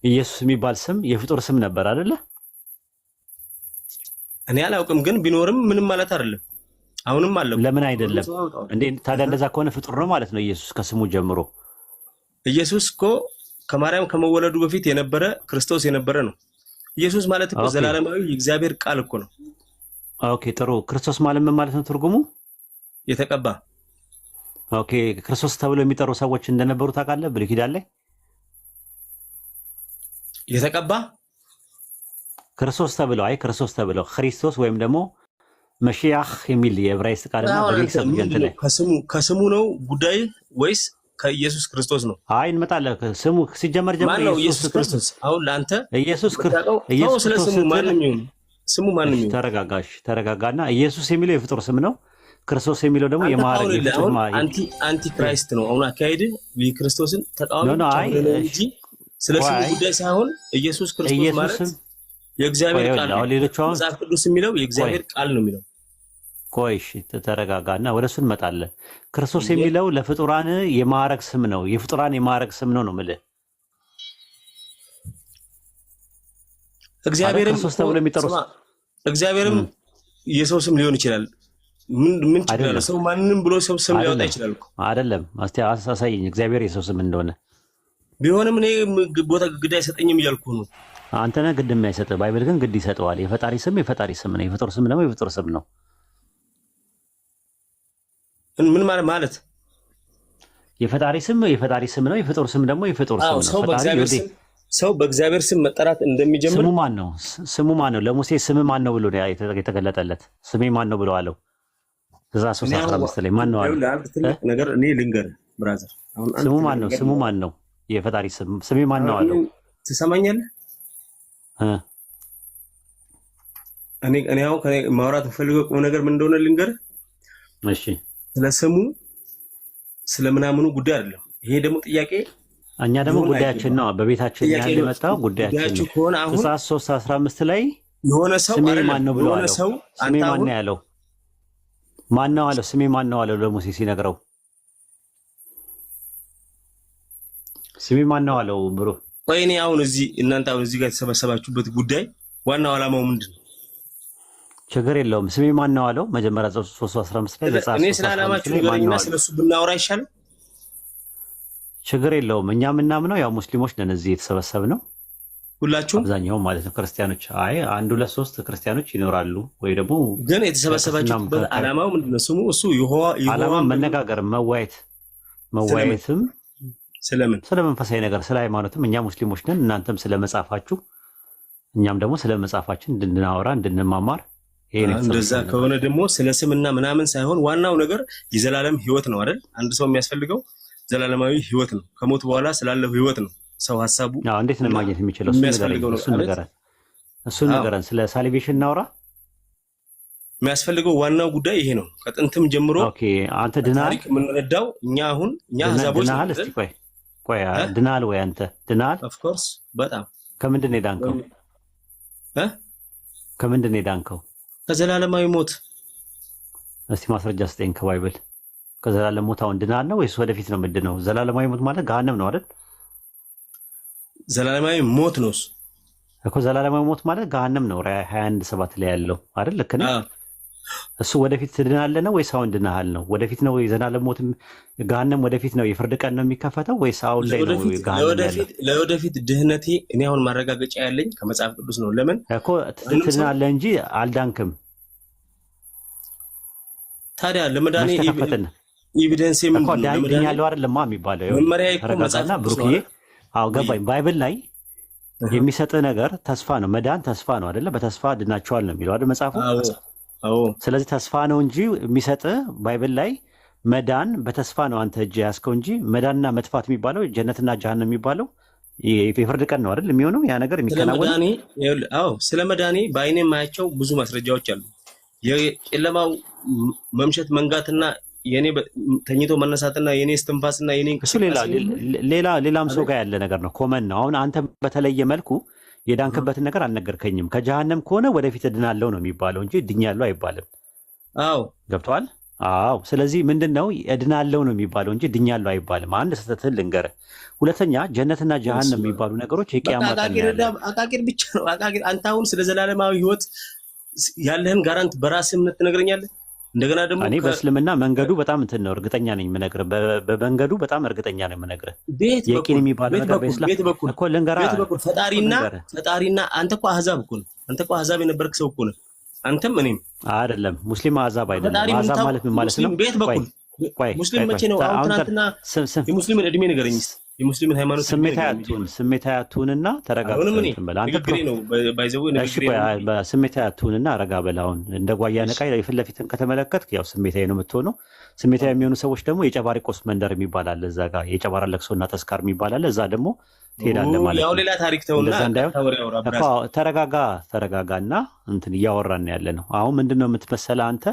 ኢየሱስ የሚባል ስም የፍጡር ስም ነበር አይደለ? እኔ አላውቅም፣ ግን ቢኖርም ምንም ማለት አይደለም። አሁንም አለ። ለምን አይደለም እንዴ? ታዲያ እንደዛ ከሆነ ፍጡር ነው ማለት ነው ኢየሱስ ከስሙ ጀምሮ። ኢየሱስ እኮ ከማርያም ከመወለዱ በፊት የነበረ ክርስቶስ የነበረ ነው። ኢየሱስ ማለት እኮ ዘላለማዊ የእግዚአብሔር ቃል እኮ ነው። ኦኬ ጥሩ። ክርስቶስ ማለት ምን ማለት ነው ትርጉሙ? የተቀባ። ኦኬ ክርስቶስ ተብሎ የሚጠሩ ሰዎች እንደነበሩ ታውቃለህ? ብሉይ ኪዳን ላይ የተቀባ ክርስቶስ ተብለው ክርስቶስ ተብለው ክሪስቶስ ወይም ደግሞ መሺያህ የሚል የዕብራይስጥ ቃልና በግሪክ ሰብጀንት ላይ ከስሙ ነው ጉዳይ ወይስ ከኢየሱስ ክርስቶስ ነው? እንመጣለን። ስሙ ሲጀመር ጀምሮ ማን ነው ኢየሱስ ክርስቶስ? አሁን ለአንተ ኢየሱስ ክርስቶስ ስሙ ማንም ይሁን ስሙ ማንም ይሁን ተረጋጋና ኢየሱስ የሚለው የፍጡር ስም ነው። ክርስቶስ የሚለው ደግሞ የማዕረግ የፍጡር አንቲ ክራይስት ነው። አሁን አካሄድ ክርስቶስን ተቃዋሚ እንጂ ስለ ስሙ ጉዳይ ሳይሆን ኢየሱስ ክርስቶስ ማለት የእግዚአብሔር ቃል ነው። መጽሐፍ ቅዱስ የሚለው የእግዚአብሔር ቃል ነው የሚለው። ቆይሽ ተረጋጋና ወደሱ እንመጣለን። ክርስቶስ የሚለው ለፍጡራን የማዕረግ ስም ነው፣ የፍጡራን የማዕረግ ስም ነው የምልህ። እግዚአብሔርም ክርስቶስ ተብሎ የሚጠሩት እግዚአብሔርም የሰው ስም ሊሆን ይችላል። ምን ችግር አለ? ሰው ማንንም ብሎ ሰው ስም ሊያወጣ ይችላል እኮ አይደለም? እስቲ አሳየኝ እግዚአብሔር የሰው ስም እንደሆነ። ቢሆንም እኔ ቦታ ግድ አይሰጠኝም እያልኩ ነው። አንተ ነህ ግድ የማይሰጥህ፣ ባይብል ግን ግድ ይሰጠዋል። የፈጣሪ ስም የፈጣሪ ስም ነው፣ የፍጡር ስም ደግሞ የፍጡር ስም ነው። ምን ማለት የፈጣሪ ስም የፈጣሪ ስም ነው፣ የፍጡር ስም ደግሞ የፍጡር ስም ነው። ሰው በእግዚአብሔር ስም መጠራት እንደሚጀምር ስሙ ማን ነው? ስሙ ማን ነው? ለሙሴ ስም ማን ነው ብሎ የተገለጠለት? ስሜ ማን ነው ብለዋለው? እዛ 3:15 ላይ ማን ነው አለ? ነገር እኔ ልንገርህ ብራዘር፣ ስሙ ማን ነው? ስሙ ማን ነው? የፈጣሪ ስሜ ማን ነው አለው? ትሰማኛለህ? እኔ አሁን ማውራት የምፈልገው ቁም ነገር ምን እንደሆነ ልንገርህ። እሺ፣ ስለ ስሙ ስለምናምኑ ጉዳይ አይደለም። ይሄ ደግሞ ጥያቄ እኛ ደግሞ ጉዳያችን ነው። በቤታችን ያለ የመጣው ጉዳያችን ነው። 3:15 ላይ የሆነ ሰው ስሜ ማን ነው ብለዋል። ስሜ ማን ነው ያለው? ማን ነው አለው? ስሜ ማን ነው አለው ለሙሴ ሲነግረው። ስሜ ማን ነው አለው ብሮ። ቆይ እኔ አሁን እናንተ እዚህ ጋር የተሰበሰባችሁበት ጉዳይ ዋናው ዓላማው ምንድን ነው? ችግር የለውም። ስሜ ማን ነው አለው መጀመሪያ 3:15 ላይ ለጻፈ። እኔ ስለ ዓላማችሁ ንገረኝና ስለሱ ብናወራ ይሻላል። ችግር የለውም። እኛ የምናምነው ያው ሙስሊሞች ነን እዚህ የተሰበሰብነው ሁላችሁ አብዛኛው ማለት ነው። ክርስቲያኖች አንድ ሁለት ሶስት ክርስቲያኖች ይኖራሉ ወይ ደግሞ ግን የተሰበሰባችሁበት ዓላማው ምንድነው? ስሙ እሱ ዓላማው መነጋገር መወያየትም ስለ መንፈሳዊ ነገር ስለ ሃይማኖትም እኛ ሙስሊሞች ነን። እናንተም ስለ መጽሐፋችሁ እኛም ደግሞ ስለ መጽሐፋችን እንድናወራ እንድንማማር። እንደዛ ከሆነ ደግሞ ስለ ስምና ምናምን ሳይሆን ዋናው ነገር የዘላለም ህይወት ነው አይደል? አንድ ሰው የሚያስፈልገው ዘላለማዊ ህይወት ነው። ከሞት በኋላ ስላለው ህይወት ነው ሰው ሐሳቡ። እንዴት ነው ማግኘት የሚችለው? እሱ ነገረን። ስለ ሳልቬሽን እናውራ። የሚያስፈልገው ዋናው ጉዳይ ይሄ ነው። ከጥንትም ጀምሮ አንተ ድናል የምንረዳው እኛ ህዛቦች ድናል። እስቲ ቆይ ድናል ወይ አንተ ድናል? ኦፍ ኮርስ በጣም ከምንድን ነው የዳንከው? ከምንድን ነው የዳንከው? ከዘላለማዊ ሞት። እስቲ ማስረጃ ስጠኝ ከባይብል። ከዘላለም ሞት አሁን ድናል ነው ወይስ ወደፊት ነው ምንድነው? ዘላለማዊ ሞት ማለት ገሃነም ነው አይደል? ዘላለማዊ ሞት ነው እኮ። ዘላለማዊ ሞት ማለት ገሃነም ነው። 21:7 ላይ ያለው አይደል? ልክ ነው። እሱ ወደፊት ትድናለህ ነው ወይስ አሁን ድናሃል ነው? ወደፊት ነው የዘላለም ሞት ገሃነም ወደፊት ነው የፍርድ ቀን ነው የሚከፈተው ወይስ አሁን ላይ ነው ገሃነም ያለው? ለወደፊት ድህነቴ እኔ አሁን ማረጋገጫ ያለኝ ከመጽሐፍ ቅዱስ ነው። ለምን እኮ ትድናለህ እንጂ አልዳንክም። ታዲያ ለመዳኔ ኤቪደንስ ምን ነው? ዳኝ ያለው አይደለም የሚባለው መመሪያ እኮ መጽሐፍ ብሩክዬ። ገባኝ። ባይብል ላይ የሚሰጥህ ነገር ተስፋ ነው። መዳን ተስፋ ነው አይደለ? በተስፋ ድናቸዋል ነው የሚለው አይደል መጽሐፉ? ስለዚህ ተስፋ ነው እንጂ የሚሰጥህ ባይብል ላይ መዳን በተስፋ ነው አንተ እጅ ያዝከው እንጂ መዳንና መጥፋት የሚባለው ጀነትና ጀሃነም የሚባለው የፍርድ ቀን ነው አይደል የሚሆነው ያ ነገር የሚከናወን። ስለ መዳኔ በአይኔ የማያቸው ብዙ ማስረጃዎች አሉ። የጨለማው መምሸት መንጋትና የኔ ተኝቶ መነሳትና የኔ እስትንፋስና የኔ ሌላም ሰው ጋር ያለ ነገር ነው። ኮመን ነው። አሁን አንተ በተለየ መልኩ የዳንክበትን ነገር አልነገርከኝም። ከጀሃነም ከሆነ ወደፊት እድናለሁ ነው የሚባለው እንጂ ድኛለሁ አይባልም። አዎ ገብቶሃል? አዎ። ስለዚህ ምንድን ነው እድናለሁ ነው የሚባለው እንጂ ድኛለሁ አይባልም። አንድ ስህተትህን ልንገርህ። ሁለተኛ ጀነትና ጀሃነም የሚባሉ ነገሮች የቂያማ ቀን አቃቂር ብቻ ነው። አቃቂር አንተ አሁን ስለ ዘላለማዊ ህይወት ያለህን ጋራንት በራስህ እምነት ትነግረኛለህ። እንደገና ደግሞ እኔ በእስልምና መንገዱ በጣም እንትን ነው እርግጠኛ ነኝ የምነግርህ። በመንገዱ በጣም እርግጠኛ ነው የምነግርህ። የቂን የሚባለው ነገር በእስላም እኮ ልንገርህ። ፈጣሪና አንተ እኮ አህዛብ እኮ ነህ። አንተ እኮ አህዛብ የነበርክ ሰው እኮ ነህ። አንተም እኔም አይደለም። ሙስሊም አህዛብ አይደለም። አህዛብ ማለት ምን ማለት ነው? ቤት በኩል ሙስሊም መቼ ነው? አሁን ትናንትና የሙስሊምን እድሜ ንገረኝ። የሙስሊምን ሃይማኖት ስሜታዊ አትሁንና ተረጋጋ። ስሜታዊ አትሁንና ረጋ በል። አሁን እንደ ጓያ ነቃ የፊት ለፊትን ከተመለከትክ ያው ስሜታዊ ነው የምትሆነው። ስሜታዊ የሚሆኑ ሰዎች ደግሞ የጨባሪቆስ መንደር የሚባል አለ። እዛ ጋር የጨባራ ለቅሶና ተስካር የሚባል አለ። እዛ ደግሞ ትሄዳለህ ማለት ነው። ያው ሌላ ታሪክ ተውና ተረጋጋና እንትን እያወራን ያለ ነው። አሁን ምንድነው የምትመሰለህ አንተ?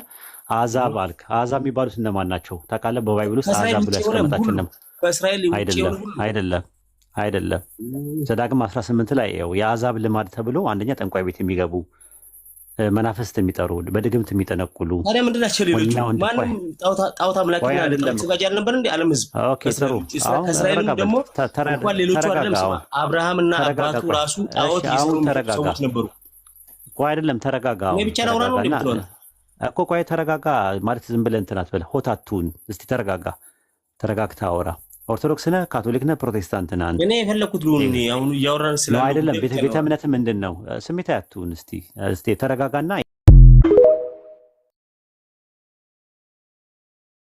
አሕዛብ አልክ። አሕዛብ የሚባሉት እነማን ናቸው ታውቃለህ? በባይብል ውስጥ አሕዛብ ብሎ ያስቀመጣቸው ነው። አይደለም። ዘዳግም 18 ላይ ያው የአሕዛብ ልማድ ተብሎ አንደኛ ጠንቋይ ቤት የሚገቡ መናፍስት የሚጠሩ በድግምት የሚጠነቁሉ ታዲያ ምንድን ናቸው? ሌሎቹ ማንም ጣዖት አምላክና ተዘጋጅ አልነበር እንዴ? ዓለም ህዝብ ከእስራኤልም ደግሞ እንኳን ሌሎቹ አይደለም አብርሃምና አባቱ ራሱ ጣዖት ይሰሩ ሰዎች ነበሩ። ቆይ አይደለም፣ ተረጋጋ። እኔ ብቻ ላውራ ነው እንደምትሆነ እኮ። ቆይ ተረጋጋ ማለት ዝም ብለህ እንትን አትበል፣ ሆት አትሁን። እስቲ ተረጋግተህ አውራ። ኦርቶዶክስ ነህ? ካቶሊክ ነህ? ፕሮቴስታንት ነህ? እኔ የፈለኩት ልሁን አሁን እያወራን ስለ አይደለም። ቤተ እምነት ምንድን ነው? ስሜታዊ አትሁን። እስቲ ተረጋጋና